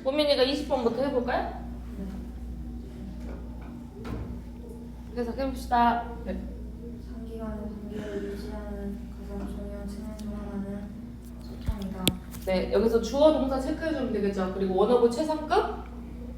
고민이가 20번부터 해볼까요? 그래서 해봅시다. 네. 장기간의 관계를 유지하는 가장 중요한 측면 중 하나는 소통이다. 네, 여기서 주어 동사 체크해주면 되겠죠. 그리고 원어브 최상급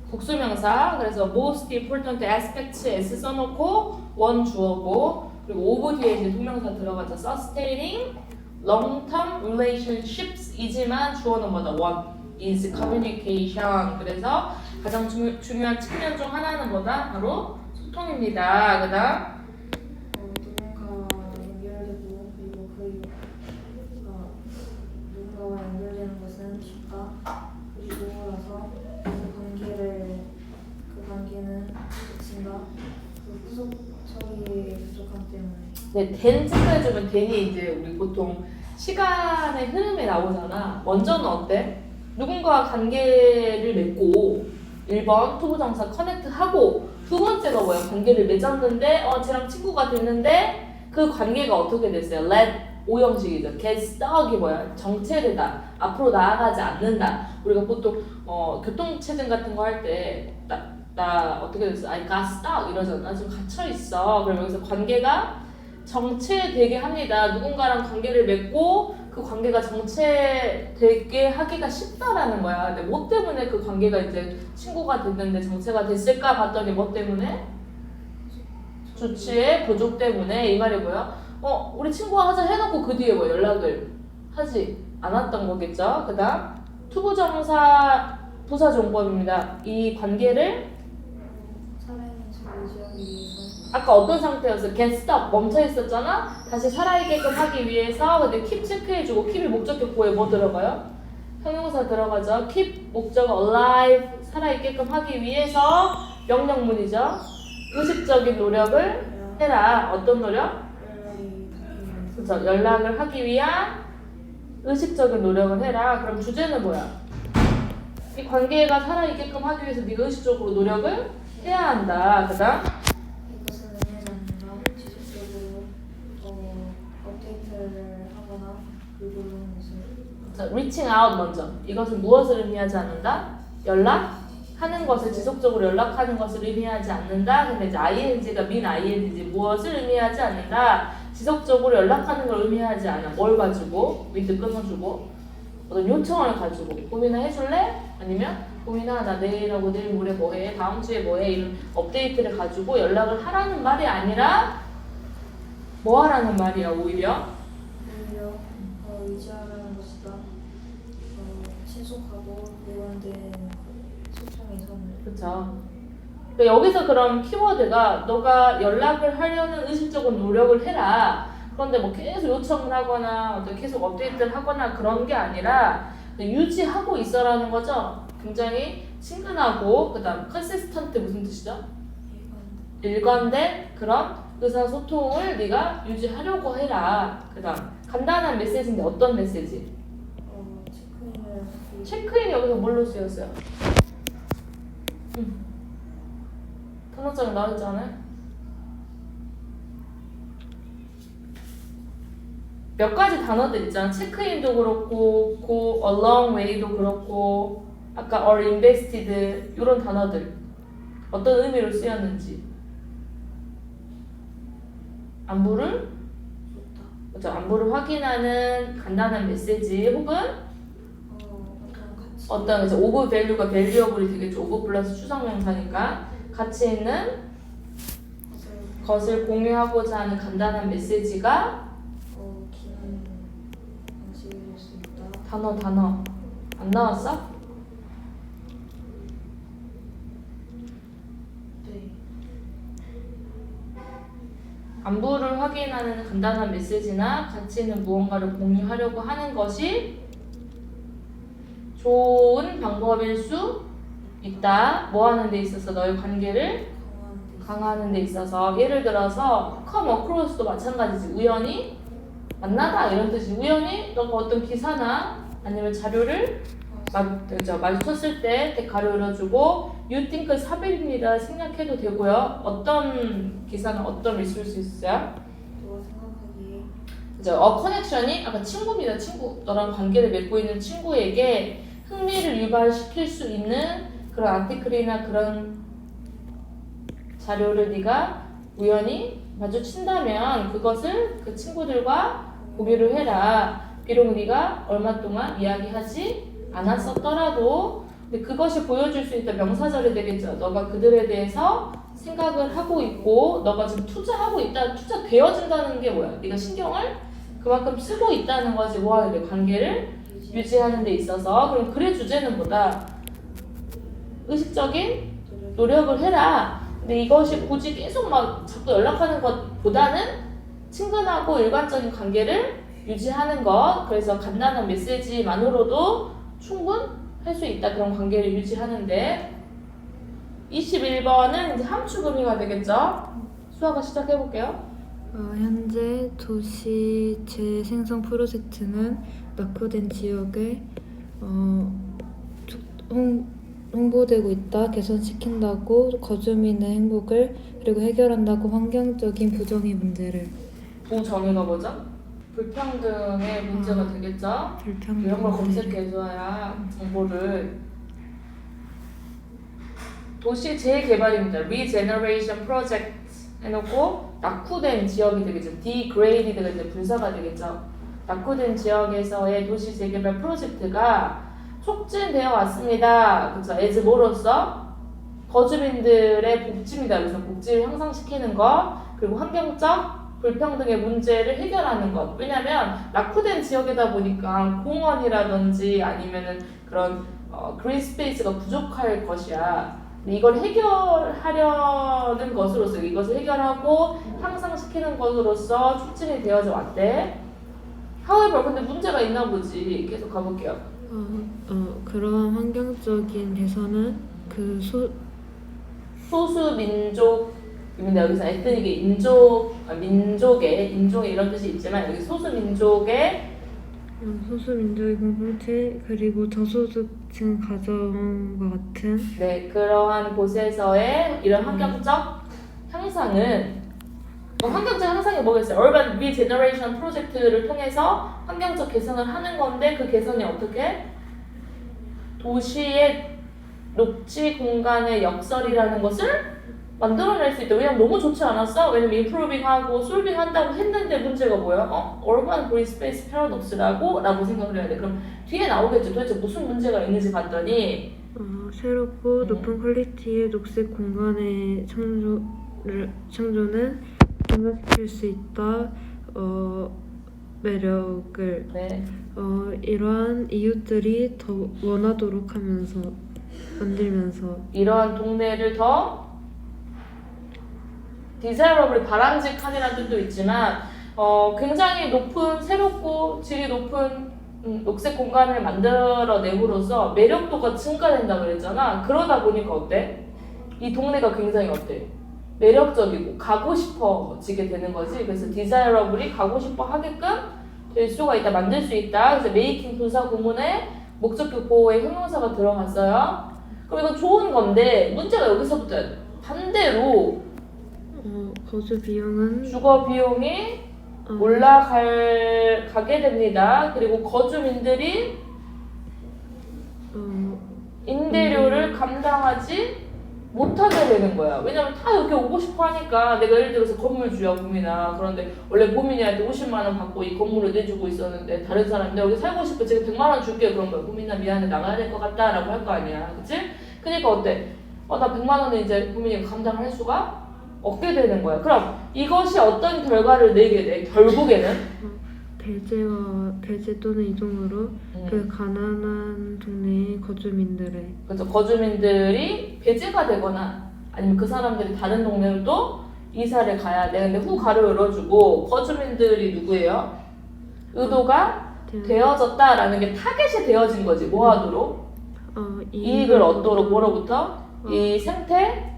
복수명사. 그래서 most important aspects s 써놓고 원 주어고, 그리고 over 뒤에 이제 동명사 들어가죠. sustaining long-term relationships 이지만 주어는 뭐다? one is communication. 그래서 가장 중요한 측면 중 하나는 뭐다? 바로 소통입니다. 그다음 누군가와 연결되고 그리고 누군가와 연결되는 것은 쉽다. 그리고라서 그 관계는 그친다. 그 후속 처리의 부족함 때문에. 네, 된 체크해주면 된이 이제 우리 보통 시간의 흐름에 나오잖아. 먼저는 어때? 누군가와 관계를 맺고 1번 투부정사 커넥트하고, 두 번째가 뭐야? 관계를 맺었는데 쟤랑 친구가 됐는데 그 관계가 어떻게 됐어요? let 오형식이죠. get stuck이 뭐야? 정체되다. 앞으로 나아가지 않는다. 우리가 보통 교통체증 같은 거 할 때 나 어떻게 됐어? I got stuck 이러잖아. 지금 갇혀있어. 그럼 여기서 관계가 정체되게 합니다. 누군가랑 관계를 맺고 그 관계가 정체되게 하기가 쉽다라는 거야. 근데 뭐 때문에 그 관계가 이제 친구가 됐는데 정체가 됐을까 봤더니 뭐 때문에? 조치의 부족 때문에. 이 말이 뭐야? 우리 친구와 하자 해놓고 그 뒤에 뭐 연락을 하지 않았던 거겠죠. 그 다음 투부정사 부사종법입니다. 이 관계를 살아있는 유지하기 위해서. 아까 어떤 상태였어? get stuck 멈춰 있었잖아. 다시 살아있게끔 하기 위해서. 근데 keep 체크해주고 keep이 목적격보에 뭐 들어가요? 형용사 들어가죠. keep 목적어 alive 살아있게끔 하기 위해서 명령문이죠. 의식적인 노력을 해라. 어떤 노력? 그렇죠. 연락을 하기 위한 의식적인 노력을 해라. 그럼 주제는 뭐야? 이 관계가 살아있게끔 하기 위해서 네가 의식적으로 노력을 해야 한다. 그다음 이것은 의미하지 않는다. 지속적으로 업데이트를 하거나 글고르는 것을. reaching out 먼저. 이것은 무엇을 의미하지 않는다? 연락하는 것을, 지속적으로 연락하는 것을 의미하지 않는다. 근데 이제 ing가 mean ing지 무엇을 의미하지 않는다. 지속적으로 연락하는 걸 의미하지 않아. 뭘 가지고? with 끊어주고 어떤 요청을 가지고 고민을 해줄래? 아니면 고민아 나 내일하고 내일 모레 뭐해? 다음 주에 뭐해? 이런 업데이트를 가지고 연락을 하라는 말이 아니라 뭐 하라는 말이야 오히려? 의지하라는 것이다. 신속하고 일관된 소통의 선을. 그쵸. 그러니까 여기서 그런 키워드가 너가 연락을 하려는 의식적인 노력을 해라. 그런데 뭐 계속 요청을 하거나 어떤 계속 업데이트를 하거나 그런 게 아니라 유지하고 있어라는 거죠. 굉장히 친근하고 그다음 컨시스턴트 무슨 뜻이죠? 일관된 그런 의사소통을 네가 유지하려고 해라. 그다음 간단한 메시지인데 어떤 메시지? 체크인 여기서 뭘로 쓰였어요? 단어장에 나오지 않아요? 몇 가지 단어들 있잖아. 체크인도 그렇고, go a long way도 그렇고, 아까 or invested 이런 단어들 어떤 의미로 쓰였는지. 안부를 그렇죠. 안부를 확인하는 간단한 메시지 혹은 어떤 이제 오브 밸류가 밸류어블이 되겠죠. 오브 플러스 추상명사니까 가치 있는 것을 공유하고자 하는 간단한 메시지가 긴 방식일 수 있다. 단어 안 나왔어? 네. 안부를 확인하는 간단한 메시지나 가치 있는 무언가를 공유하려고 하는 것이 좋은 방법일 수 있다. 뭐 하는 데 있어서? 너의 관계를 강화하는 데 있어서. 예를 들어서 come across도 마찬가지지. 우연히 만나다 이런 뜻이. 우연히 너가 어떤 기사나 아니면 자료를 마주쳤을 때 가로 열어주고 you think 사별입니다. 생략해도 되고요. 어떤 기사나 어떤 리소스 있어요? 너가 생각하기에 그죠? 커넥션이 아까 친구입니다. 친구. 너랑 관계를 맺고 있는 친구에게 흥미를 유발시킬 수 있는 그런 아티클이나 그런 자료를 네가 우연히 마주친다면 그것을 그 친구들과 공유를 해라. 비록 네가 얼마 동안 이야기하지 않았었더라도 근데 그것이 보여줄 수 있다 명사절이 되겠죠. 너가 그들에 대해서 생각을 하고 있고 너가 지금 투자하고 있다. 투자되어진다는 게 뭐야? 네가 신경을 그만큼 쓰고 있다는 거지. 뭐하는 데 관계를 유지하는 데 있어서. 그럼 글의 주제는 뭐다? 의식적인 노력을 해라. 근데 이것이 굳이 계속 막 자꾸 연락하는 것보다는 친근하고 일관적인 관계를 유지하는 것. 그래서 간단한 메시지만으로도 충분할 수 있다. 그런 관계를 유지하는데 21번은 이제 함축의미가 되겠죠. 수아가 시작해볼게요. 현재 도시 재생성 프로젝트는 낙후된 지역에 홍보되고 있다. 개선시킨다고 거주민의 행복을 그리고 해결한다고 환경적인 부정의 문제를. 부정의가 뭐죠? 불평등의 문제가 되겠죠. 불평등 이런 걸 문제를. 검색해줘야 정보를. 도시 재개발입니다. Regeneration Project 해놓고 낙후된 지역이 되겠죠. Degraded가 이제 분사가 되겠죠. 낙후된 지역에서의 도시 재개발 프로젝트가 촉진되어 왔습니다. 그렇죠. as 뭐로서? 거주민들의 복지입니다. 그래서 복지를 향상시키는 것, 그리고 환경적 불평등의 문제를 해결하는 것. 왜냐면 낙후된 지역이다 보니까 공원이라든지 아니면은 그런 그린 스페이스가 부족할 것이야. 이걸 해결하려는 것으로서 이것을 해결하고 향상시키는 것으로서 촉진이 되어져 왔대. However, 근데 문제가 있나 보지. 계속 가볼게요. 그러한 환경적인 개선은 소수민족입니다. 여기서 에트닉의 인종의 이런 뜻이 있지만 여기 소수민족의 소수민족의 공동체 그리고 저소득층 가정과 같은 네, 그러한 곳에서의 이런 환경적 향상은 환경적 향상이 뭐겠어요? Urban Regeneration 프로젝트를 통해서 환경적 개선을 하는 건데 그 개선이 어떻게? 도시의 녹지 공간의 역설이라는 것을 만들어낼 수 있다. 왜냐면 너무 좋지 않았어? 왜냐면 임프로빙하고 솔빙 한다고 했는데 문제가 뭐야? Urban Green Space Paradox라고 생각을 해야 돼. 그럼 뒤에 나오겠죠. 도대체 무슨 문제가 있는지 봤더니 새롭고 높은 퀄리티의 녹색 공간의 창조는 증가시킬 수 있다. 매력을 네. 이러한 이웃들이 더 원하도록 만들면서 이러한 동네를 더 desirable, 바람직한이라는 뜻도 있지만 굉장히 높은, 새롭고 질이 높은 녹색 공간을 만들어내므로써 매력도가 증가된다 그랬잖아. 그러다 보니까 어때? 이 동네가 굉장히 어때? 매력적이고 가고 싶어지게 되는 거지. 그래서 desirable이 가고 싶어 하게끔 될 수가 있다, 만들 수 있다. 그래서 making 분사 구문에 목적격 보호의 형용사가 들어갔어요. 그럼 이건 좋은 건데 문제가 여기서부터 반대로 거주 비용은 주거 비용이 올라가게 됩니다. 그리고 거주민들이 임대료를 감당하지 못하게 되는 거야. 왜냐면 다 여기 오고 싶어 하니까. 내가 예를 들어서 건물주야, 고민아. 그런데 원래 고민이한테 50만 원 받고 이 건물을 내주고 있었는데 다른 사람인데 여기 살고 싶어. 제가 100만 원 줄게. 그런 거야. 고민아 미안해, 나가야 될 것 같다 라고 할 거 아니야. 그치? 그러니까 어때? 나 100만 원을 이제 고민이 감당할 수가 없게 되는 거야. 그럼 이것이 어떤 결과를 내게 돼? 결국에는 배제 또는 이동으로 그 가난한 동네의 거주민들의 그렇죠. 거주민들이 배제가 되거나 아니면 그 사람들이 다른 동네로 또 이사를 가야 돼. 근데 후 가로 열어주고 거주민들이 누구예요? 의도가 되어졌다라는 게 타겟이 되어진 거지. 뭐 하도록? 이익을 얻도록. 뭐로부터? 이 생태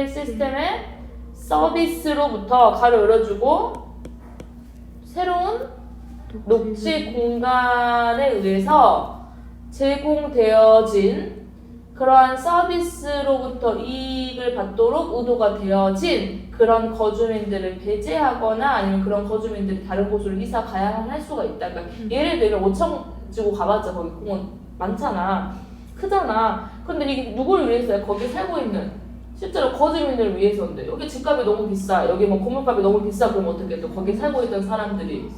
시스템의 서비스로부터 가로 열어주고 새로운 녹지 공간에 의해서 제공되어진 그러한 서비스로부터 이익을 받도록 의도가 되어진 그런 거주민들을 배제하거나 아니면 그런 거주민들이 다른 곳으로 이사 가야만 할 수가 있다. 그러니까 예를 들면 5천 주고 가봤자 거기 공원 많잖아. 크잖아. 근데 이게 누구를 위해서야? 거기 살고 있는 실제로 거주민들을 위해서인데 여기 집값이 너무 비싸. 여기 뭐 건물값이 너무 비싸. 그럼 어떻게 또 거기 살고 있던 사람들이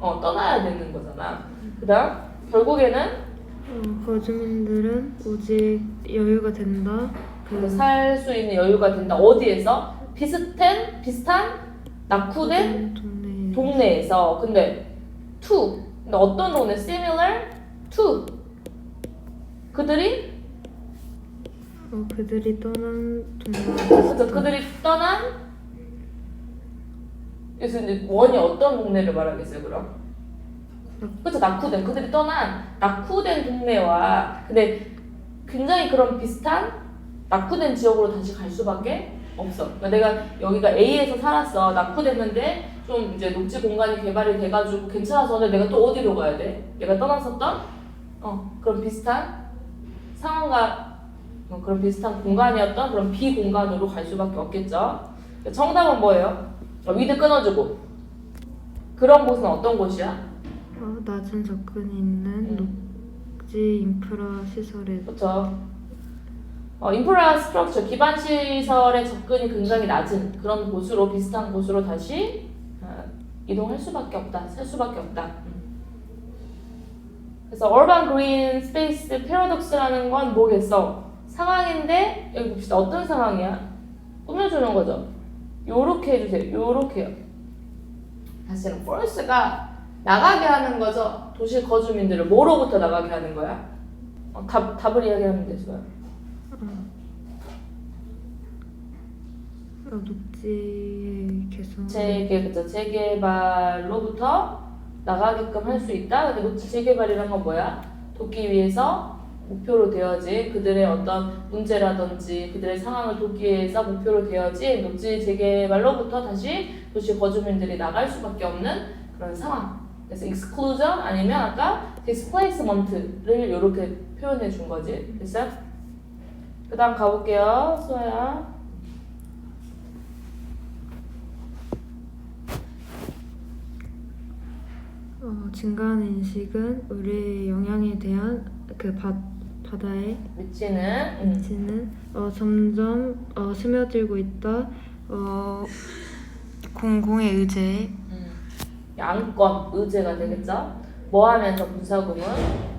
떠나야 되는 거잖아. 그다음 결국에는 거주민들은 오직 여유가 된다. 살 수 있는 여유가 된다. 어디에서? 비슷한 낙후된 동네에서. 근데 어떤 동네? similar to 그들이 떠난 동네. 그래서 그들이 떠난 그래서 이제 원이 어떤 동네를 말하겠어요 그럼? 그렇죠. 낙후된 그들이 떠난 낙후된 동네와 근데 굉장히 그런 비슷한 낙후된 지역으로 다시 갈 수밖에 없어. 그러니까 내가 여기가 A에서 살았어. 낙후됐는데 좀 이제 녹지 공간이 개발이 돼가지고 괜찮아서 근데 내가 또 어디로 가야 돼? 내가 떠났었던 그런 비슷한 상황과 그런 비슷한 공간이었던 그런 B 공간으로 갈 수밖에 없겠죠. 정답은 뭐예요? 위드 끊어주고 그런 곳은 어떤 곳이야? 낮은 접근이 있는 녹지 인프라 시설에. 그렇죠. 인프라 스트럭처 기반 시설의 접근이 굉장히 낮은 그런 곳으로 비슷한 곳으로 다시 이동할 수밖에 없다. 살 수밖에 없다. 그래서 urban green space paradox라는 건 뭐겠어? 상황인데 여기 봅시다. 어떤 상황이야? 꾸며주는 거죠. 요렇게 해주세요. 요렇게요. 사실은 force가 나가게 하는 거죠. 도시 거주민들을 뭐로부터 나가게 하는 거야? 답을 이야기하면 되죠. 녹지의 개선. 재개발로부터 나가게끔 할 수 있다. 근데 녹지 재개발이란 건 뭐야? 돕기 위해서 목표로 되어진 그들의 어떤 문제라든지 그들의 상황을 돕기 위해서 목표로 되어진 녹지 재개발로부터 다시 도시 거주민들이 나갈 수밖에 없는 그런 상황. 그래서 exclusion 아니면 아까 displacement를 이렇게 표현해 준 거지. 됐어요? 그 다음 가볼게요. 수아야. 증가하는 인식은 우리의 영향에 대한 그 바다에 미치는 점점 스며들고 있다. 공공의 의제에 양권 의제가 되겠죠. 뭐 하면서 분사구문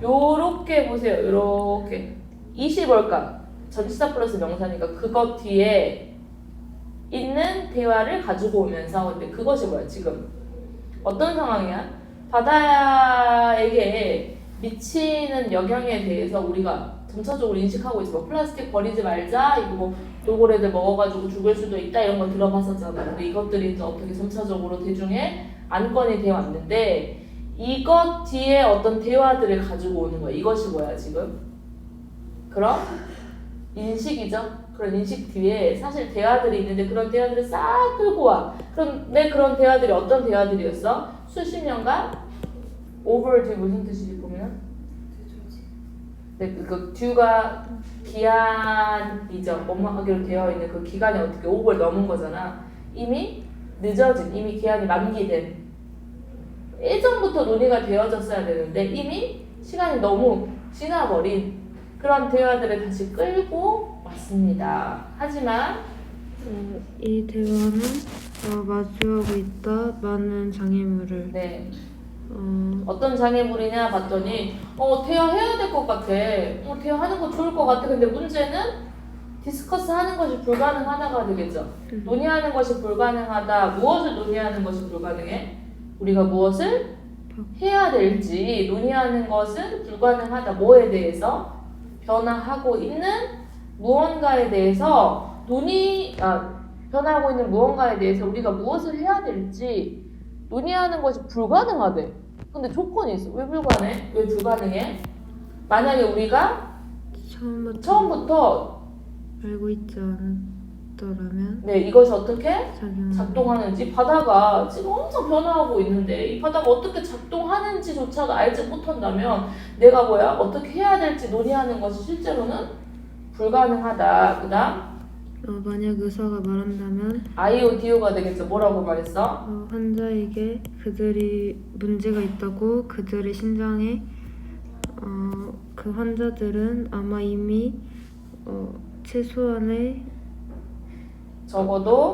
요렇게 보세요. 요렇게 20 뭘까? 전치사 플러스 명사니까 그것 뒤에 있는 대화를 가지고 오면서 근데 그것이 뭐야 지금 어떤 상황이야? 바다에게 미치는 영향에 대해서 우리가 점차적으로 인식하고 있어. 뭐 플라스틱 버리지 말자, 이거 뭐 돌고래들 먹어가지고 죽을 수도 있다 이런 거 들어봤었잖아. 근데 이것들이 이제 어떻게 점차적으로 대중의 안건이 되어 왔는데 이것 뒤에 어떤 대화들을 가지고 오는 거야. 이것이 뭐야 지금? 그럼 인식이죠. 그런 인식 뒤에 사실 대화들이 있는데 그런 대화들을 싹 끌고 와. 그런데 그런 대화들이 어떤 대화들이었어? 수십 년간 overdue 무슨 뜻이지 보면? 네, 그 due가 기한이죠. 뭐뭐하기로 되어 있는 그 기간이 어떻게 5를 넘은 거잖아. 이미 늦어진, 이미 기한이 만기된. 예전부터 논의가 되어졌어야 되는데 이미 시간이 너무 지나버린 그런 대화들을 다시 끌고 왔습니다. 하지만 이 대화는 마주하고 있다. 많은 장애물을. 네. 어떤 장애물이냐 봤더니 대화해야 될 것 같아. 대화하는 거 좋을 것 같아. 근데 문제는 디스커스 하는 것이 불가능하다가 되겠죠. 논의하는 것이 불가능하다. 무엇을 논의하는 것이 불가능해? 우리가 무엇을 해야 될지 논의하는 것은 불가능하다. 뭐에 대해서? 변화하고 있는 무언가에 대해서 변화하고 있는 무언가에 대해서 우리가 무엇을 해야 될지 논의하는 것이 불가능하대. 근데 조건이 있어. 왜 불가능해? 왜 불가능해? 만약에 우리가 처음부터 알고 있지 않았더라면 이것이 어떻게 작용하는. 작동하는지 바다가 지금 엄청 변화하고 있는데 이 바다가 어떻게 작동하는지조차도 알지 못한다면 내가 어떻게 해야 될지 논의하는 것이 실제로는 불가능하다. 그 다음 만약 의사가 말한다면 IODO가 되겠죠. 뭐라고 말했어? 환자에게 그들이 문제가 있다고 그들의 심장에 그 환자들은 아마 이미 최소한의 적어도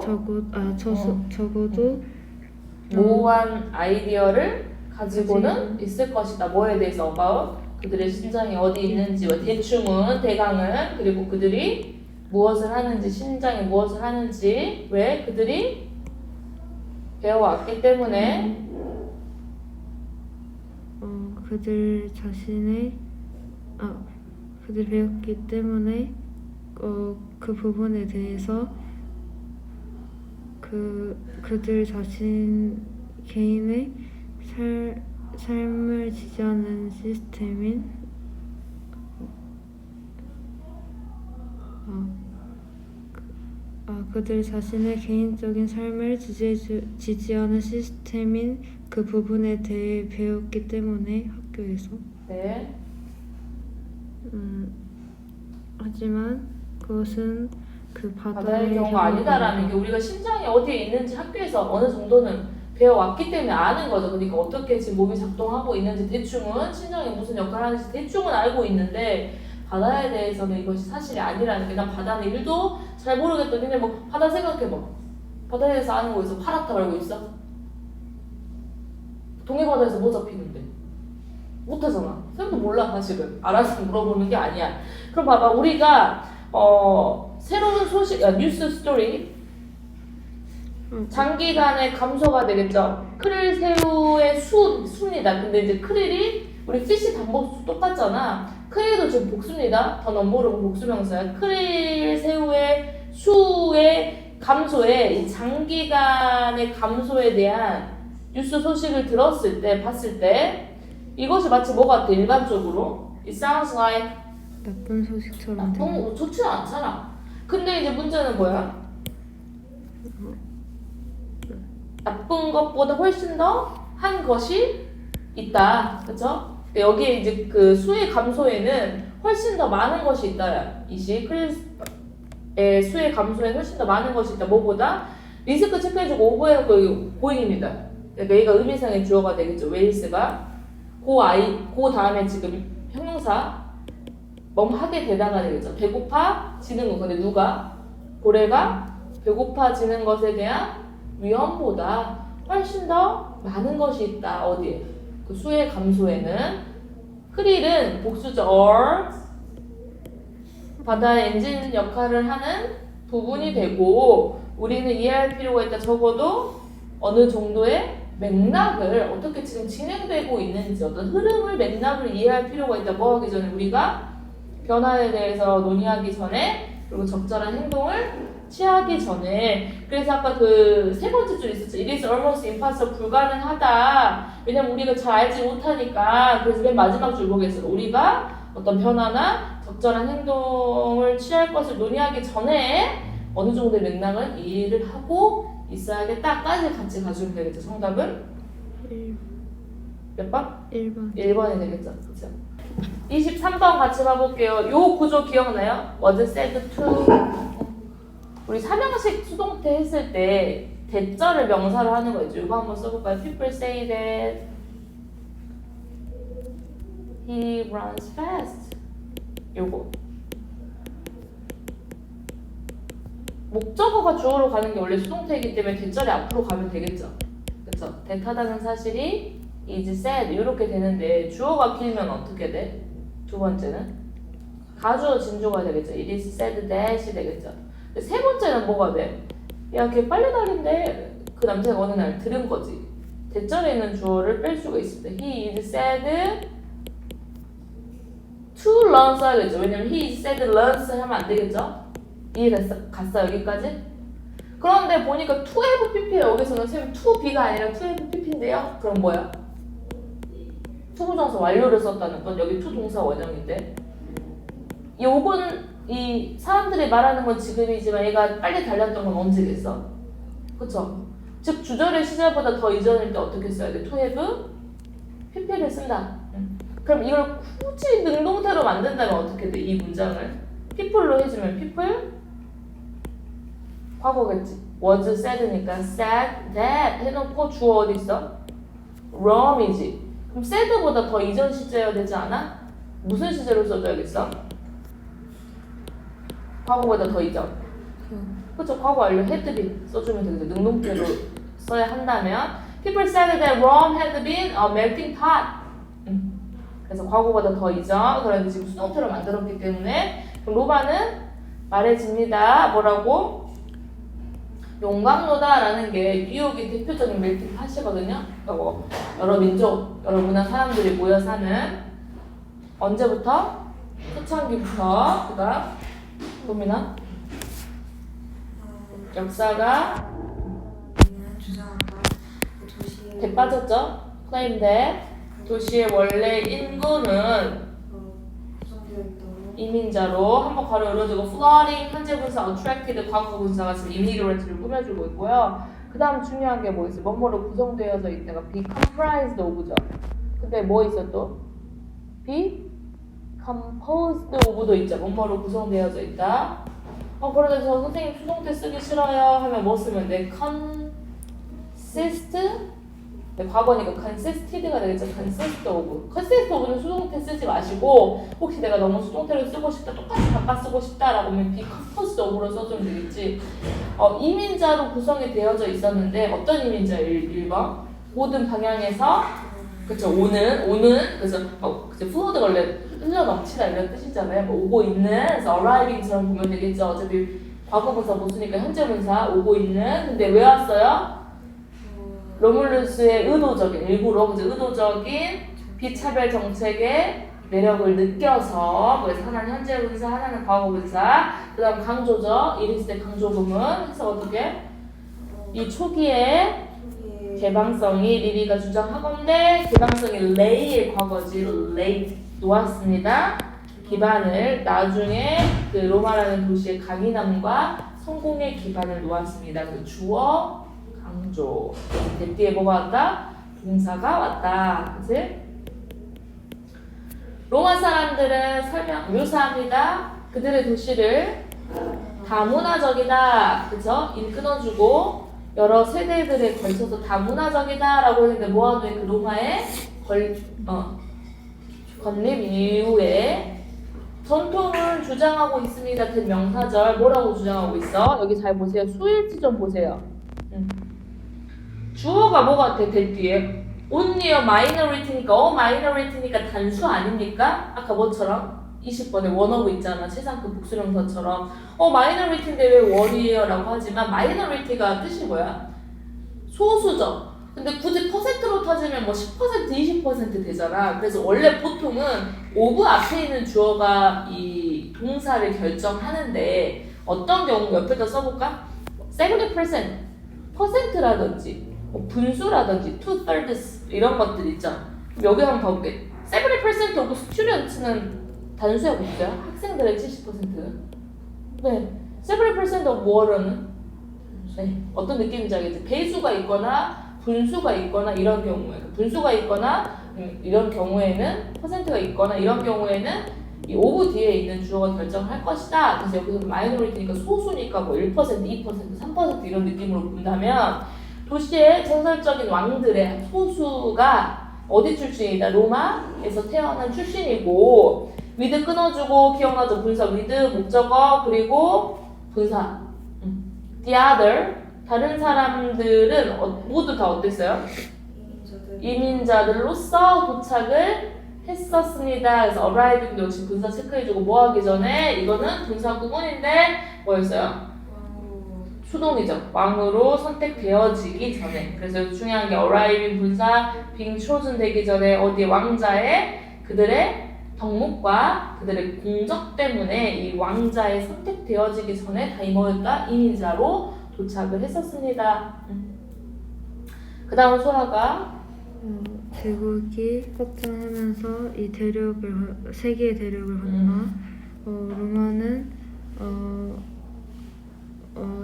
적어도 모호한 아이디어를 가지고는 있을 것이다. 뭐에 대해서? about 그들의 심장이 어디 있는지, 대충은, 대강은, 그리고 그들이 무엇을 하는지, 심장이 무엇을 하는지, 왜? 그들이 배워왔기 때문에 그들 자신의 그들 배웠기 때문에 그 부분에 대해서 그들 자신 개인의 삶을 지지하는 시스템인 그들 자신의 개인적인 삶을 지지하는 시스템인 그 부분에 대해 배웠기 때문에 학교에서 네. 하지만 그것은 그 바다의 경우가 아니다라는 게 우리가 심장이 어디에 있는지 학교에서 어느 정도는 배워왔기 때문에 아는 거죠. 그러니까 어떻게 지금 몸이 작동하고 있는지 대충은 심장이 무슨 역할을 하는지 대충은 알고 있는데 바다에 대해서는 이것이 사실이 아니라는 게 난 바다는 1도 잘 모르겠다. 니네 뭐 바다 생각해봐. 바다에 대해서 아는 거 있어? 파랗다 말고 있어? 동해바다에서 뭐 잡히는데? 못하잖아. 쌤도 몰라 사실은. 알아서 물어보는 게 아니야. 그럼 봐봐. 우리가 새로운 소식, 뉴스 스토리 장기간의 감소가 되겠죠. 크릴 새우의 수입니다. 근데 이제 크릴이 우리 피시 단복수 똑같잖아. 크릴도 지금 복수입니다. 더 넘버르고 복수명사야. 크릴 새우의 수의 감소에 이 장기간의 감소에 대한 뉴스 소식을 들었을 때 봤을 때 이것이 마치 뭐 같아? 일반적으로 It sounds like 나쁜 소식처럼 들려. 좋지 않잖아. 근데 이제 문제는 뭐야? 나쁜 것보다 훨씬 더 한 것이 있다. 그쵸? 여기에 이제 그 수의 감소에는 훨씬 더 많은 것이 있다. 이시 크리스의 수의 감소에 훨씬 더 많은 것이 있다. 뭐보다? 리스크 체크해주고 오버해놓고 고잉입니다. 그러니까 얘가 의미상의 주어가 되겠죠. 웨일스가 고 다음에 지금 형용사 하게 되다가 되겠죠. 배고파지는 거. 근데 누가? 고래가 배고파지는 것에 대한 위험보다 훨씬 더 많은 것이 있다. 어디에? 그 수의 감소에는. 크릴은 복수죠. or 바다의 엔진 역할을 하는 부분이 되고 우리는 이해할 필요가 있다. 적어도 어느 정도의 맥락을 어떻게 지금 진행되고 있는지 어떤 흐름을 맥락을 이해할 필요가 있다. 뭐 하기 전에 우리가 변화에 대해서 논의하기 전에 그리고 적절한 행동을 취하기 전에. 그래서 아까 그 세 번째 줄 있었죠. It is almost impossible. 불가능하다. 왜냐면 우리가 잘 알지 못하니까. 그래서 맨 마지막 줄 보겠어요. 우리가 어떤 변화나 적절한 행동을 취할 것을 논의하기 전에 어느 정도의 맥락은 이해를 하고 있어야겠다까지 같이 가주면 되겠죠. 정답은? 1번. 몇 번? 1번. 1번이 되겠죠. 그쵸? 23번 같이 봐볼게요. 요 구조 기억나요? Was said to. 우리 삼형식 수동태 했을 때 대절을 명사로 하는 거 있죠. 이거 한번 써볼까요? People say that he runs fast. 요거. 목적어가 주어로 가는 게 원래 수동태이기 때문에 대절이 앞으로 가면 되겠죠. 그쵸? 대타다는 사실이 is said 이렇게 되는데 주어가 길면 어떻게 돼? 두 번째는 가주어 진주가 되겠죠. It is said that이 되겠죠. 근데 세 번째는 뭐가 돼? 야, 걔 빨리 가는데 그 남자가 어느 날 들은 거지. 대절에 있는 주어를 뺄 수가 있습니다. He is said to learn 써야겠죠. 왜냐면 he is said learns 하면 안 되겠죠. 이해갔어 여기까지? 그런데 보니까 to have pp예요. 여기서는 선생님 to be가 아니라 to have pp인데요. 그럼 뭐야? 투부정사 완료를 썼다는 건 여기 to 동사 원형인데 요건 이 사람들이 말하는 건 지금이지만 얘가 빨리 달렸던 건 언제겠어? 그쵸? 즉 주절의 시절보다 더 이전일 때 어떻게 써야 돼? to have pp를 쓴다. 그럼 이걸 굳이 능동태로 만든다면 어떻게 돼? 이 문장을 people로 해주면 people 과거겠지. was said니까 said that 해놓고 주어 어디 있어? Rome이지. 그럼 said보다 더 이전 시제여야 되지 않아? 무슨 시제로 써줘야겠어? 과거보다 더 이전. 그쵸? 과거 완료 had been 써주면 되겠죠. 능동태로 써야 한다면 people said that Rome had been a melting pot. 그래서 과거보다 더 이전. 그런데 지금 수동태로 만들었기 때문에 그럼 로마는 말해집니다. 뭐라고? 용광로다라는 게 뉴욕의 대표적인 멜팅 팟이거든요. 뭐 여러 민족, 여러 문화 사람들이 모여 사는 언제부터? 초창기부터. 그다음 도미나 역사가 주장한다. 그 도시의 대 빠졌죠? claim that 도시의 원래 인구는 구성되어 있도록 이민자로 한번 가로 열어주고 flooding 현재 분사 attracted 과거 분사가 지금 immigrant를 꾸며주고 있고요. 그 다음 중요한 게 뭐 있어요? 뭐뭐로 구성되어져 있다가 be comprised of죠. 근데 뭐 있어 또? be composed of도 있죠. 뭐뭐로 구성되어져 있다. 그런데 저 선생님 수동태 쓰기 싫어요 하면 뭐 쓰면 돼? consist? 네, 과거니까 consisted가 되겠죠. consist of. consist of는 수동태 쓰지 마시고 혹시 내가 너무 수동태를 쓰고 싶다, 똑같이 바꿔 쓰고 싶다라고 하면 be composed of로 써주면 되겠지. 이민자로 구성이 되어져 있었는데 어떤 이민자? 1번 모든 방향에서 그쵸 오는 그래서 그쵸 플로드가 원래 흘러 넘치다 이런 뜻이잖아요. 뭐 오고 있는 그래서 arriving처럼 보면 되겠죠. 어차피 과거 분사 못 쓰니까 현재 분사 오고 있는. 근데 왜 왔어요? 로뮬루스의 의도적인 일부러 그죠 의도적인 비차별 정책의 매력을 느껴서 그래서 하나는 현재 분사 하나는 과거 분사 그다음 강조죠. 이랬을 때 강조구문 해서 어떻게 이 초기에 개방성이 리리가 주장하건대 개방성이 lay의 과거지 lay 놓았습니다. 기반을 나중에 그 로마라는 도시의 강인함과 성공의 기반을 놓았습니다. 그 주어 강조 뒤에 뭐가 왔다? 동사가 왔다. 그치? 로마 사람들은 묘사합니다. 그들의 도시를 다문화적이다. 그쵸? 인 끊어주고 여러 세대들에 걸쳐서 다문화적이다 라고 했는데 뭐하는 그 로마의 건립 이후에 전통을 주장하고 있습니다. 된 명사절 뭐라고 주장하고 있어? 여기 잘 보세요. 수일치 좀 보세요. 주어가 뭐 같아? 될 뒤에 only a minority니까 minority니까 단수 아닙니까? 아까 뭐처럼? 20번에 원어브 있잖아. 최상급 복수명사처럼 minority인데 왜 원이에요? 라고 하지만 minority가 뜻이 뭐야? 소수죠. 근데 굳이 퍼센트로 따지면 뭐 10%, 20% 되잖아. 그래서 원래 보통은 of 앞에 있는 주어가 이 동사를 결정하는데 어떤 경우 옆에다 써볼까? 70% 퍼센트라든지 분수라든지 2/3 이런 것들 있죠. 여기 한번 봐볼게. 70% of students는 단수야 복수야? 학생들의 70%는? 네. 70% of 뭐는? 네. 어떤 느낌인지 알겠지? 배수가 있거나 분수가 있거나 이런 경우에 분수가 있거나 이런 경우에는 퍼센트가 있거나 이런 경우에는 이 오브 뒤에 있는 주어가 결정할 것이다. 그래서 여기서 마이너리티니까 소수니까 뭐 1%, 2%, 3% 이런 느낌으로 본다면 도시의 전설적인 왕들의 소수가 어디 출신이다? 로마에서 태어난 출신이고 with 끊어주고 기억나죠? 분사 with 목적어 그리고 분사 the other 다른 사람들은 모두 다 어땠어요? 이민자들로서 도착을 했었습니다. 그래서 arriving도 역시 분사 체크해주고 뭐 하기 전에 이거는 분사 구문인데 뭐였어요? 수동이죠. 왕으로 선택되어지기 전에. 그래서 중요한 게 arriving 분사 being chosen 되기 전에 어디 왕자의 그들의 덕목과 그들의 공적 때문에 이 왕자에 선택되어지기 전에 다 뭐였다? 이민자로 도착을 했었습니다. 그 다음 소아가 제국이 확장하면서 이 세계의 대륙을 건너 로마는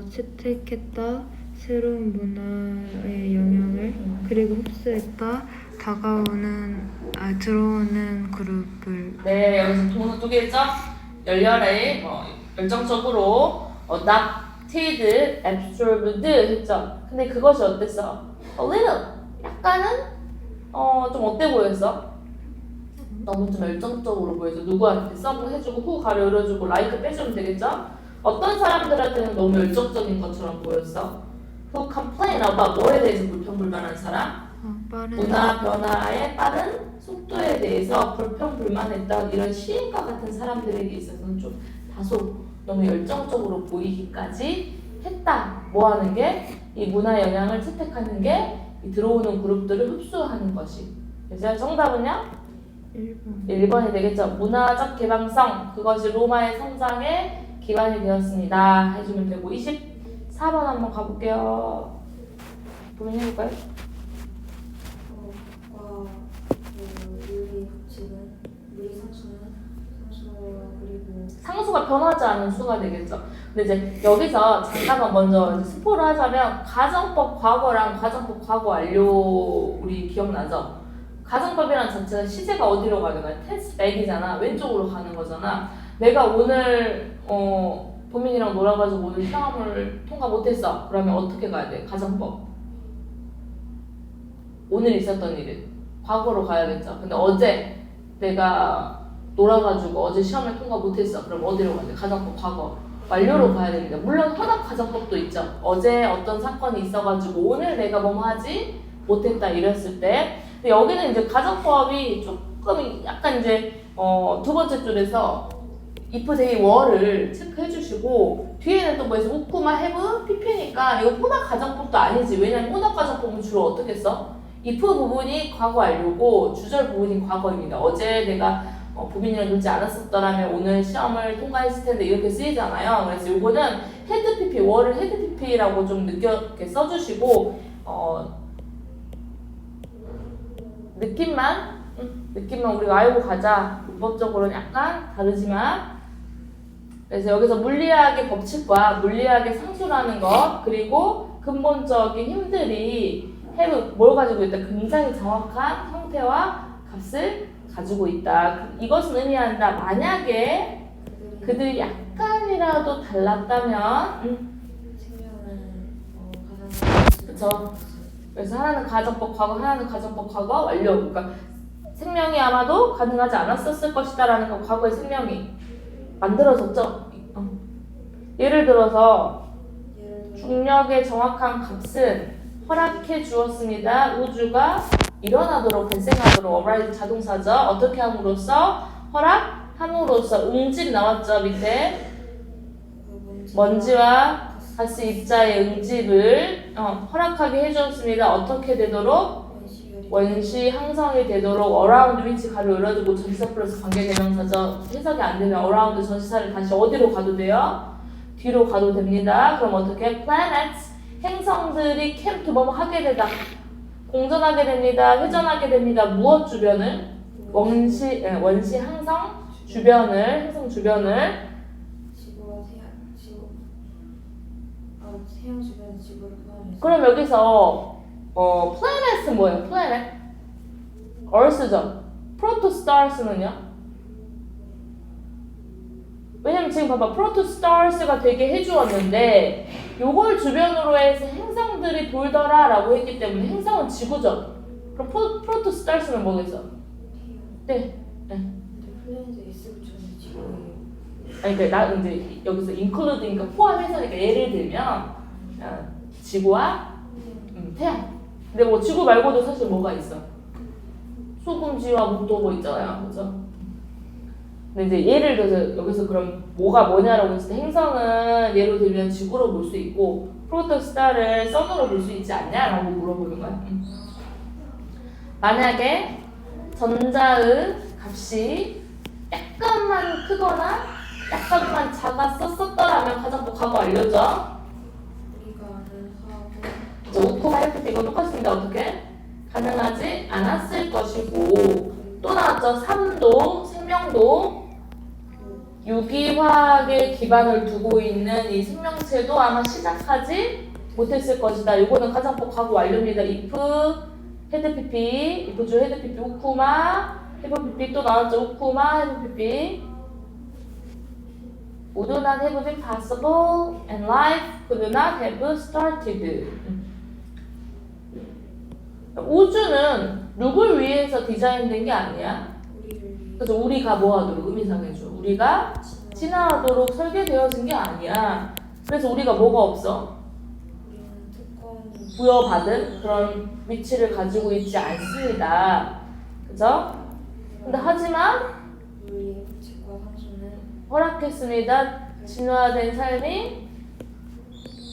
채택했다. 새로운 문화의 영향을 그리고 흡수했다. 들어오는 그룹을 네 여기서 동사 두 개죠. 열렬히 열정적으로 did, absorbed 했죠. 근데 그것이 어땠어? A little. 약간은 좀 어때 보였어? 너무 좀 열정적으로 보여서 누구한테 서브 해주고 후 가려 열어주고 라이크 빼주면 되겠죠? 어떤 사람들한테는 너무 열정적인 것처럼 보였어? Who complain about 뭐에 대해서 불평불만한 사람? 빠른 문화 변화의 빠른 속도에 대해서 불평불만했던 이런 시인과 같은 사람들에게 있어서는 좀 다소 너무 열정적으로 보이기까지 했다. 뭐 하는 게? 이 문화 영향을 채택하는 게 이 들어오는 그룹들을 흡수하는 것이. 그래서 정답은요? 1번 1번이 되겠죠. 문화적 개방성, 그것이 로마의 성장의 기반이 되었습니다. 해주면 되고 24번 한번 가볼게요. 고민해볼까요? 물리 법칙은 물리 상수는 상수와 그리고 상수가 변하지 않은 수가 되겠죠. 근데 이제 여기서 잠깐만 먼저 이제 스포를 하자면 가정법 과거랑 가정법 과거 완료 우리 기억나죠? 가정법이란 자체가 시제가 어디로 가는 거야? tense back이잖아. 왼쪽으로 가는 거잖아. 내가 오늘 보민이랑 놀아가지고 오늘 시험을 통과 못했어. 그러면 어떻게 가야 돼? 가정법. 오늘 있었던 일은 과거로 가야겠죠. 근데 어제 내가 놀아가지고 어제 시험을 통과 못했어. 그럼 어디로 가야 돼? 가정법 과거. 완료로 가야 됩니다. 물론 현악 가정법도 있죠. 어제 어떤 사건이 있어가지고 오늘 내가 뭐뭐 하지 못했다 이랬을 때. 근데 여기는 이제 가정법이 조금 약간 이제 두 번째 줄에서 if they were를 체크해 주시고 뒤에는 또 뭐에서 would, have, pp니까 이거 혼합 가정법도 아니지. 왜냐면 혼합 가정법은 주로 어떻게 써? if 부분이 과거 완료고 주절 부분이 과거입니다. 어제 내가 부민이랑 놀지 않았었더라면 오늘 시험을 통과했을 텐데 이렇게 쓰이잖아요. 그래서 요거는 헤드 pp, 월을 헤드 pp라고 좀 이렇게 써주시고 느낌만 우리가 알고 가자. 문법적으로는 약간 다르지만 그래서 여기서 물리학의 법칙과 물리학의 상수라는 것 그리고 근본적인 힘들이 have 뭘 가지고 있다? 굉장히 정확한 형태와 값을 가지고 있다. 이것은 의미한다. 만약에 그들이 약간이라도 달랐다면 생명은 가장 그쵸. 그래서 하나는 가정법 과거, 하나는 가정법 과거 완료. 그러니까 생명이 아마도 가능하지 않았었을 것이다라는 건 과거의 생명이 만들어졌죠. 예를 들어서 중력의 정확한 값은 허락해 주었습니다. 우주가 일어나도록 발생하도록 어라이즈 자동사죠. 어떻게 함으로써? 허락함으로써 응집 나왔죠. 밑에 먼지와 가스 입자의 응집을 허락하게 해주었습니다. 어떻게 되도록? 원시 항성이 되도록 around which 가로 열어두고 전치사 플러스 관계대명사죠. 해석이 안 되면 around 전치사를 다시 어디로 가도 돼요? 뒤로 가도 됩니다. 그럼 어떻게? planets 행성들이 캠프 뭐뭐 하게 되다. 공전하게 됩니다. 회전하게 됩니다. 무엇 주변을? 원시 항성 주변을 행성 주변을 지구와 태양 주변 지구를 포함해서 그럼 여기서 planet은 뭐예요? planet Earth죠. protostars는요? 왜냐면 지금 봐봐 protostars가 되게 해주었는데 요걸 주변으로 해서 행성들이 돌더라 라고 했기 때문에 행성은 지구죠. 그럼 protostars는 뭐겠어? 네. 근데 플래닛에 S 붙였는데 지구예요. 아니 그러니까 나 이제 여기서 include니까 포함해서니까 예를 들면 지구와 태양. 근데 뭐 지구 말고도 사실 뭐가 있어? 수금지와 목도 뭐 있잖아요, 그렇죠? 근데 이제 예를 들어서 여기서 그럼 뭐가 뭐냐라고 했을 때 행성은 예로 들면 지구로 볼 수 있고 프로토스타를 선으로 볼 수 있지 않냐라고 물어보는 거야. 만약에 전자의 값이 약간만 크거나 약간만 작았었더라면 가정법 과거 알려줘. 우리가 아는 화학은 우코가 했을 때 이거 똑같습니다. 어떻게? 가능하지 않았을 것이고 또 나왔죠. 삶도 생명도 유기화학의 기반을 두고 있는 이 생명체도 아마 시작하지 못했을 것이다. 이거는 가정법 과거 완료입니다. if 헤드 pp, if 주 헤드 pp 우쿠마, 헤브 pp 또 나왔죠. 우쿠마 헤브 pp would not have been possible and life could not have started. 우주는 누굴 위해서 디자인된 게 아니야. 우리를 위해 그래서 우리가 뭐하도록 의미상해줘. 우리가 진화하도록 설계되어진 게 아니야. 그래서 우리가 뭐가 없어? 우리는 특권을 부여받은 그런 위치를 가지고 있지 않습니다. 그죠? 근데 하지만 우리의 법칙과 상수는 허락했습니다. 진화된 삶이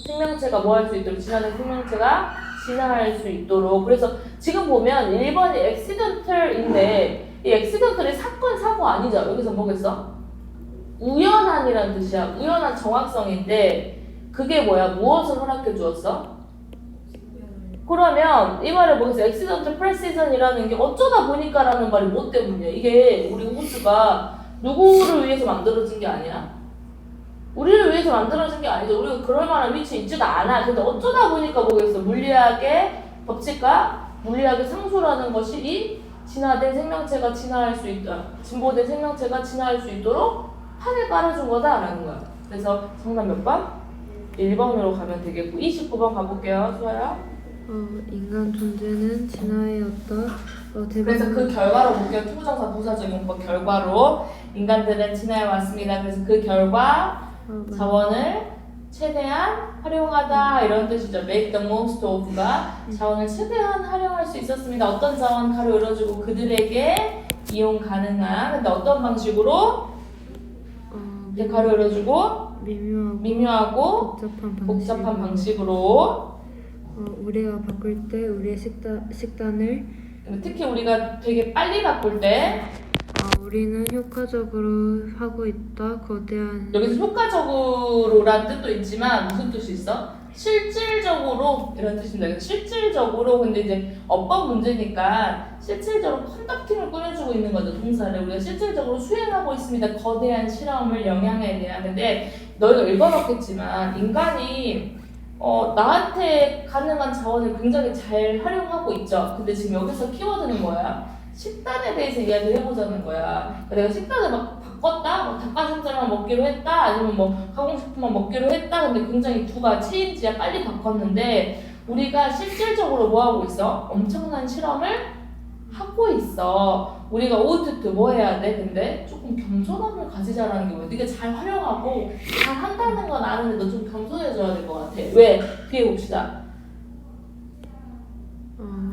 생명체가 뭐 할 수 있도록 진화된 생명체가 진화할 수 있도록. 그래서 지금 보면 1번이 accidental인데 이 accidental이 사건 사고 아니죠. 여기서 뭐겠어? 우연한이라는 뜻이야. 우연한 정확성인데 그게 뭐야? 무엇을 허락해 주었어? 우연을 그러면 이 말에 뭐겠어? accidental precision이라는 게 어쩌다 보니까라는 말이 뭐 때문이야? 이게 우리 우주가 누구를 위해서 만들어진 게 아니야? 우리를 위해서 만들어진 게 아니죠. 우리가 그럴 만한 위치에 있지도 않아. 근데 어쩌다 보니까 뭐겠어? 물리학의 법칙과 물리학의 상수라는 것이 이 진화된 생명체가 진화할 수 있다. 진보된 생명체가 진화할 수 있도록 판을 깔아준 거다라는 거야. 그래서 정답 몇 번? 1번으로 가면 되겠고 29번 가볼게요. 수아야. 인간 존재는 진화의 어떤 그래서 그 결과로 볼게요. 투부정사 부사적 용법 결과로 인간들은 진화해 왔습니다. 그래서 그 결과 자원을 최대한 활용하다 이런 뜻이죠. Make the most of가 자원을 최대한 활용할 수 있었습니다. 어떤 자원 가로 열어주고 그들에게 이용 가능한 근데 어떤 방식으로 가로 열어주고 미묘하고 복잡한 방식으로 우리가 바꿀 때 우리의 식단을 특히 우리가 되게 빨리 바꿀 때 우리는 효과적으로 하고 있다. 거대한 여기서 효과적으로란 뜻도 있지만 무슨 뜻이 있어? 실질적으로 이런 뜻입니다. 실질적으로 근데 이제 어법 문제니까 실질적으로 컨덕팅을 꾸며주고 있는 거죠. 동사를 우리가 실질적으로 수행하고 있습니다. 거대한 실험을 영향에 대한 근데 너희가 읽어봤겠지만 인간이 나한테 가능한 자원을 굉장히 잘 활용하고 있죠. 근데 지금 여기서 키워드는 뭐야? 식단에 대해서 이야기를 해보자는 거야. 내가 식단을 막 바꿨다? 뭐 닭가슴살만 먹기로 했다? 아니면 뭐 가공식품만 먹기로 했다? 근데 굉장히 두가 체인지야. 빨리 바꿨는데 우리가 실질적으로 뭐 하고 있어? 엄청난 실험을 하고 있어. 우리가 오트트 뭐 해야 돼? 근데 조금 겸손함을 가지자라는 게 뭐야? 네가 잘 활용하고 잘 한다는 건 아는데 너 좀 겸손해져야 될 것 같아. 왜? 뒤에 봅시다.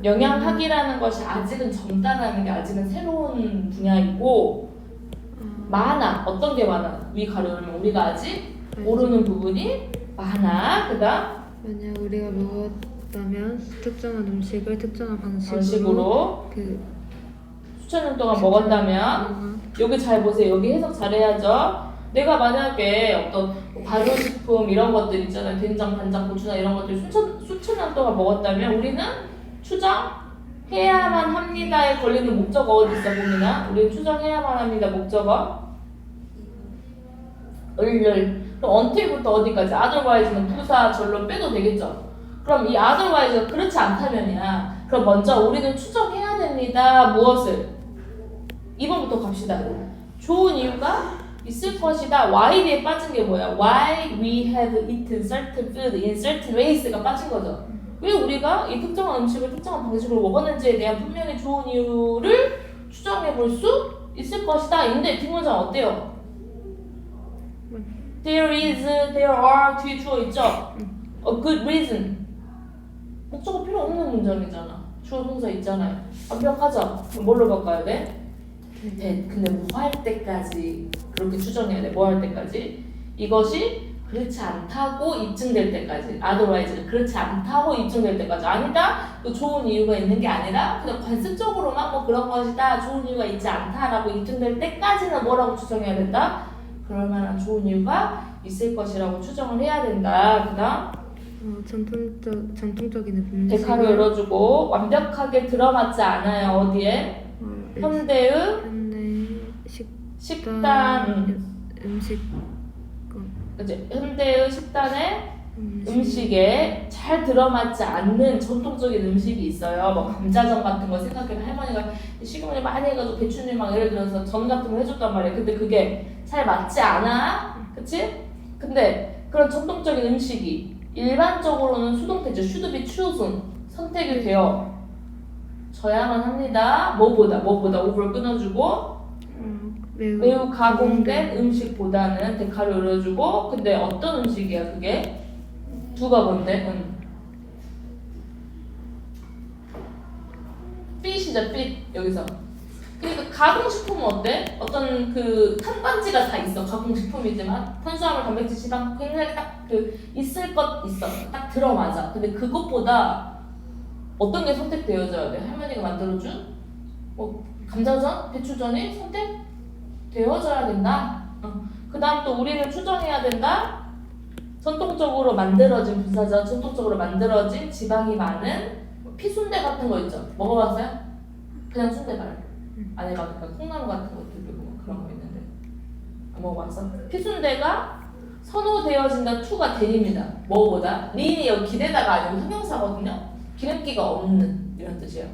영양학이라는 것이 아직은 젊다라는 게 아직은 새로운 분야이고 많아. 어떤 게 많아? 위 가려면 우리가 아직 모르는 부분이 많아. 그다음 만약 우리가 먹었다면 특정한 음식을 특정한 방식으로 그 수천 년 동안 먹었다면 여기 잘 보세요. 여기 해석 잘해야죠. 내가 만약에 어떤 발효식품 이런 것들 있잖아요. 된장, 간장, 고추나 이런 것들 수천 년 동안 먹었다면 우리는 추정해야만 합니다에 걸리는 목적어 어디 있어 보면은 우리는 추정해야만 합니다. 목적어 을을 그럼 until부터 어디까지? otherwise는 부사 절로 빼도 되겠죠. 그럼 이 otherwise가 그렇지 않다면이야. 그럼 먼저 우리는 추정해야 됩니다. 무엇을? 2번부터 갑시다. 좋은 이유가 있을 것이다. why 뒤에 빠진 게 뭐야? why we have eaten certain food in certain ways가 빠진 거죠. 왜 우리가 이 특정한 음식을 특정한 방식으로 먹었는지에 대한 분명히 좋은 이유를 추정해 볼 수 있을 것이다. 근데 뒷문장 어때요? There is, there are 뒤에 주어 있죠? A good reason. 목적어 필요 없는 문장이잖아. 주어 동사 있잖아요. 완벽하죠? 그럼 뭘로 바꿔야 돼? 네. 근데 뭐 할 때까지 그렇게 추정해야 돼. 뭐 할 때까지? 이것이 그렇지 않다고 입증될 때까지. otherwise는 그렇지 않다고 입증될 때까지. 아니다. 또 좋은 이유가 있는 게 아니라 그냥 관습적으로만 뭐 그런 것이다. 좋은 이유가 있지 않다라고 입증될 때까지는 뭐라고 추정해야 된다? 그럴 만한 좋은 이유가 있을 것이라고 추정을 해야 된다. 그다음 전통적인 음식을 데카로 열어주고 완벽하게 들어맞지 않아요. 어디에? 현대의 식단 음식 그치? 현대의 식단에 음식에 잘 들어맞지 않는 전통적인 음식이 있어요. 뭐 감자전 같은 거 생각해보면 할머니가 식용유 많이 해가지고 배추잎 막 예를 들어서 전 같은 거 해줬단 말이에요. 근데 그게 잘 맞지 않아? 그치? 근데 그런 전통적인 음식이 일반적으로는 수동태죠. should be chosen. 선택이 되어 져야만 합니다. 뭐보다 over를 끊어주고 매우 가공된 음식보다는 대가를 올려주고. 근데 어떤 음식이야 그게? 두가 뭔데? fit이죠. fit 여기서. 그러니까 가공식품은 어때? 어떤 그 탄단지가 다 있어. 가공식품이지만 탄수화물, 단백질, 지방 굉장히 딱 그 있을 것 있어. 딱 들어맞아. 근데 그것보다 어떤 게 선택되어져야 돼? 할머니가 만들어준 뭐 감자전, 배추전이 선택되어져야 된다. 그 다음 또 우리는 추정해야 된다. 전통적으로 만들어진 부사전, 전통적으로 만들어진 지방이 많은 피순대 같은 거 있죠. 먹어봤어요? 그냥 순대 말고 안 해봤으니까 콩나물 같은 것들 보면 그런 거 있는데 안 먹어봤어? 피순대가 선호되어진다. 투가 된입니다. 뭐보다? 린이 여기 기대다가 아니고 형용사거든요. 기름기가 없는 이런 뜻이에요.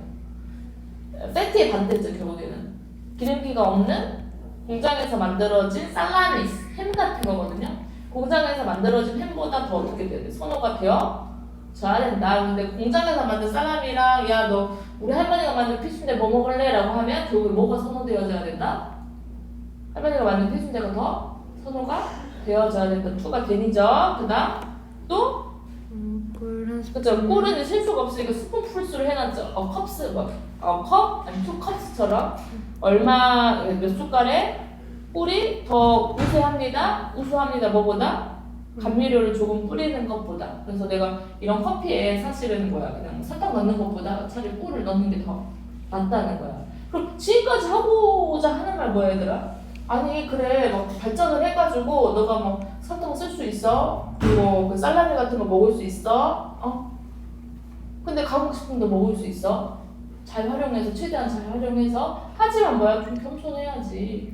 패티의 반대죠. 결국에는 기름기가 없는 공장에서 만들어진 살라미스 햄 같은 거거든요. 공장에서 만들어진 햄보다 더 어떻게 돼야 돼? 선호가 되어져야 된다. 근데 공장에서 만든 살라미랑 야 너 우리 할머니가 만든 피순대 뭐 먹을래? 라고 하면 결국에 뭐가 선호되어져야 된다? 할머니가 만든 피순대가 더 선호가 되어져야 된다. 투가 된이죠. 그 다음 또 그쵸. 꿀은 실수가 없으니까 스푼 풀수를 해놨죠. 컵스 컵 아니 투 컵스처럼 얼마 몇 숟갈에 꿀이 더 우수합니다. 뭐보다? 감미료를 조금 뿌리는 것보다. 그래서 내가 이런 커피에 사실은 그냥 설탕 넣는 것보다 차라리 꿀을 넣는 게 더 낫다는 거야. 그럼 지금까지 하고자 하는 말 뭐야 얘들아? 아니 그래 막 발전을 해가지고 너가 뭐 설탕 쓸 수 있어? 그리고 그 살라미 같은 거 먹을 수 있어? 근데 가공식품도 먹을 수 있어? 잘 활용해서 최대한 잘 활용해서 하지만 좀 겸손해야지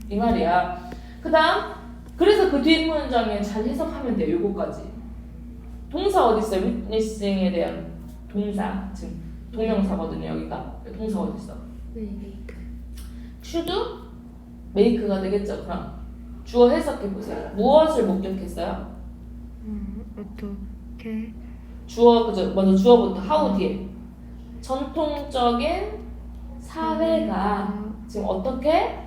이 말이야. 그 다음 그래서 그 뒷문장에 잘 해석하면 돼요. 요거까지 동사 어디 있어요? witnessing에 대한 동사 지금 동명사거든요. 여기가 동사 어디 있어? should make가 되겠죠. 그럼 주어 해석해보세요. 무엇을 목격했어요? 어떻게 주어 그죠? 먼저 주어부터 how 뒤에 전통적인 사회가 지금 어떻게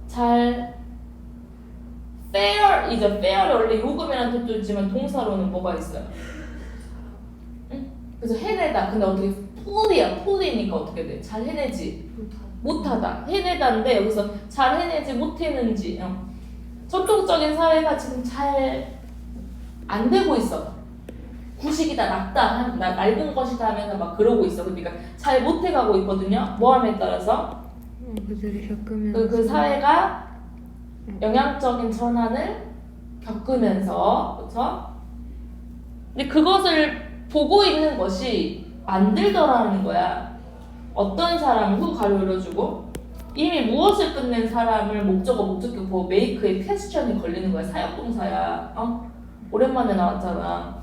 잘 fair이죠. fair이 원래 요금이라는 뜻도 있지만 동사로는 뭐가 있어요? 응? 그래서 해내다. 근데 어떻게 fully니까 어떻게 돼? 잘 해내지 못하다. 해내다인데 여기서 잘 해내지 못해는지 전통적인 사회가 지금 잘 안 되고 있어. 구식이다, 낙다, 낡은 것이다 하면서 막 그러고 있어. 그러니까 잘 못해가고 있거든요. 뭐함에 따라서 그들이 겪으면서 그 사회가 영향적인 전환을 겪으면서 그렇죠? 근데 그것을 보고 있는 것이 만들더라는 거야. 어떤 사람을 후 가로 열어주고 이미 무엇을 끝낸 사람을 목적격보 make의 퀘스천이 걸리는 거야. 사역동사야. 오랜만에 나왔잖아.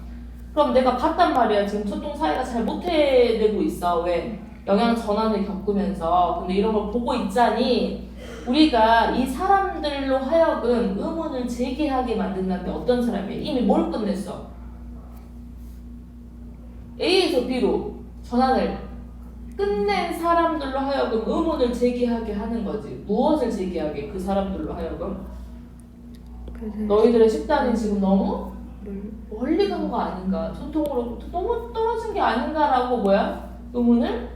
그럼 내가 봤단 말이야. 지금 전통 사회가 잘 못해내고 있어. 왜? 영향 전환을 겪으면서. 근데 이런 걸 보고 있자니 우리가 이 사람들로 하여금 의문을 제기하게 만든다는데 어떤 사람이야? 이미 뭘 끝냈어? A에서 B로 전환을 끝낸 사람들로 하여금 의문을 제기하게 하는 거지. 무엇을 제기하게? 그 사람들로 하여금 너희들의 식단이 지금 너무 멀리 간 거 아닌가? 전통으로부터 너무 떨어진 게 아닌가라고 의문을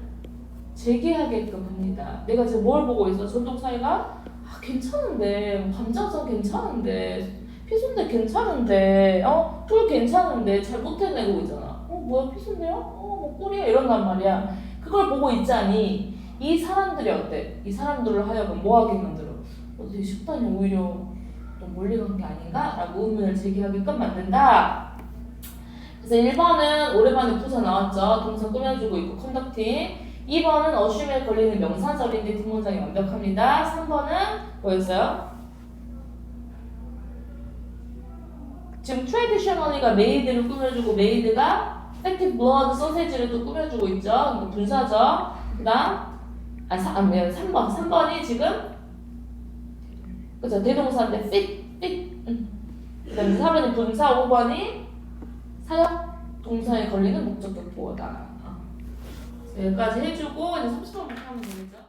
제기하게끔 합니다. 내가 지금 뭘 보고 있어? 전통 사회가 괜찮은데, 감자전 괜찮은데, 피순대 괜찮은데, 꿀 괜찮은데 잘 못해내고 있잖아. 뭐야 피순대야? 뭐 꿀이야? 이런단 말이야. 그걸 보고 있자니 이 사람들이 어때? 이 사람들을 하여금 뭐하게 만들어? 내 식단이 오히려 좀 멀리 간 게 아닌가? 라고 의문을 제기하게끔 만든다. 그래서 1번은 오랜만에 부사 나왔죠. 동사 꾸며주고 있고 컨덕팅. 2번은 어쉼에 걸리는 명사절인데 뒷문장이 완벽합니다. 3번은 뭐였어요? 지금 traditionally가 made를 꾸며주고 made가 effective blood sausage를 또 꾸며주고 있죠. 분사죠. 그 다음 3번이 지금 그죠? 대동사인데 fit. 그다음에 4번이 분사, 5번이 사역 동사에 걸리는 목적격 보호다. 여기까지 해주고 이제 30번부터 하면 되겠죠?